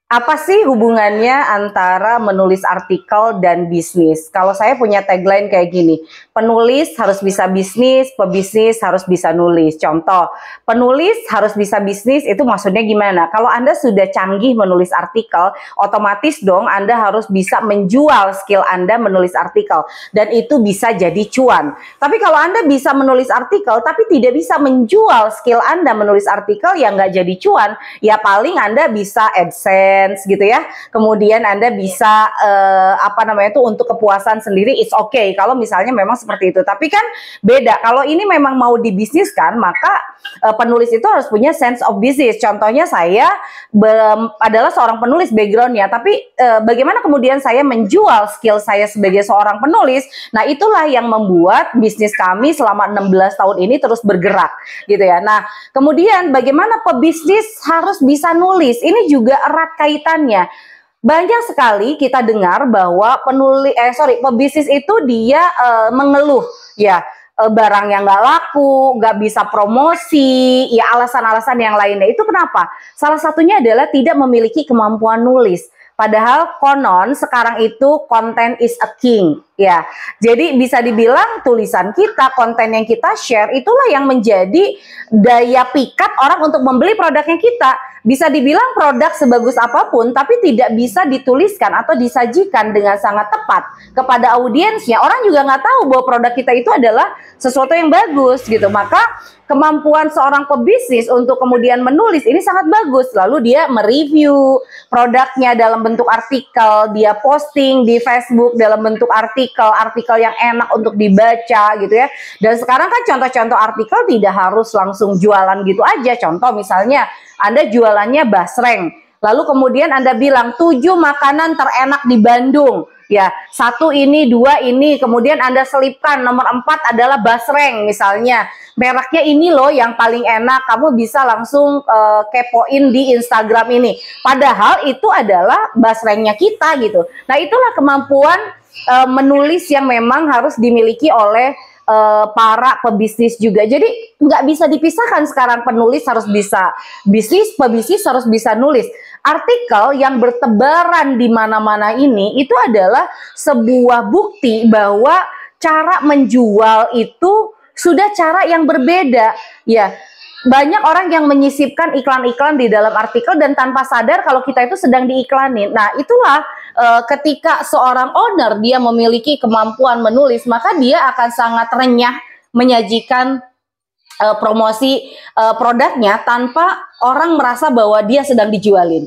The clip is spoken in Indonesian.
Apa sih hubungannya antara menulis artikel dan bisnis? Kalau saya punya tagline kayak gini, penulis harus bisa bisnis, pebisnis harus bisa nulis. Contoh, penulis harus bisa bisnis itu maksudnya gimana? Kalau Anda sudah canggih menulis artikel, otomatis dong Anda harus bisa menjual skill Anda menulis artikel. Dan itu bisa jadi cuan. Tapi kalau Anda bisa menulis artikel, tapi tidak bisa menjual skill Anda menulis artikel, ya nggak jadi cuan. Ya paling Anda bisa AdSense, gitu ya. Kemudian Anda bisa apa namanya itu untuk kepuasan sendiri, it's okay kalau misalnya memang seperti itu. Tapi kan beda kalau ini memang mau dibisniskan, maka penulis itu harus punya sense of business. Contohnya saya adalah seorang penulis backgroundnya, tapi bagaimana kemudian saya menjual skill saya sebagai seorang penulis. Nah itulah yang membuat bisnis kami selama 16 tahun ini terus bergerak gitu ya. Nah kemudian bagaimana pebisnis harus bisa nulis, ini juga erat kaitannya. Banyak sekali kita dengar bahwa pebisnis itu dia mengeluh ya, barang yang nggak laku, nggak bisa promosi, ya alasan-alasan yang lainnya. Itu kenapa? Salah satunya adalah tidak memiliki kemampuan nulis. Padahal konon sekarang itu content is a king ya. Jadi bisa dibilang tulisan kita, konten yang kita share itulah yang menjadi daya pikat orang untuk membeli produknya kita. Bisa dibilang produk sebagus apapun tapi tidak bisa dituliskan atau disajikan dengan sangat tepat kepada audiensnya, orang juga nggak tahu bahwa produk kita itu adalah sesuatu yang bagus gitu. Maka kemampuan seorang pebisnis untuk kemudian menulis ini sangat bagus. Lalu dia mereview produknya dalam bentuk artikel, dia posting di Facebook dalam bentuk artikel yang enak untuk dibaca gitu ya. Dan sekarang kan contoh-contoh artikel tidak harus langsung jualan gitu aja. Contoh misalnya Anda jualannya basreng, lalu kemudian Anda bilang 7 makanan terenak di Bandung. Ya, 1 ini, 2 ini, kemudian Anda selipkan nomor 4 adalah basreng misalnya. Mereknya ini loh yang paling enak, kamu bisa langsung kepoin di Instagram ini. Padahal itu adalah basrengnya kita gitu. Nah itulah kemampuan menulis yang memang harus dimiliki oleh para pebisnis juga. Jadi nggak bisa dipisahkan sekarang, penulis harus bisa bisnis, pebisnis harus bisa nulis. Artikel yang bertebaran di mana-mana ini itu adalah sebuah bukti bahwa cara menjual itu sudah cara yang berbeda ya. Banyak orang yang menyisipkan iklan-iklan di dalam artikel dan tanpa sadar kalau kita itu sedang diiklanin. Nah itulah ketika seorang owner dia memiliki kemampuan menulis, maka dia akan sangat renyah menyajikan promosi produknya tanpa orang merasa bahwa dia sedang dijualin.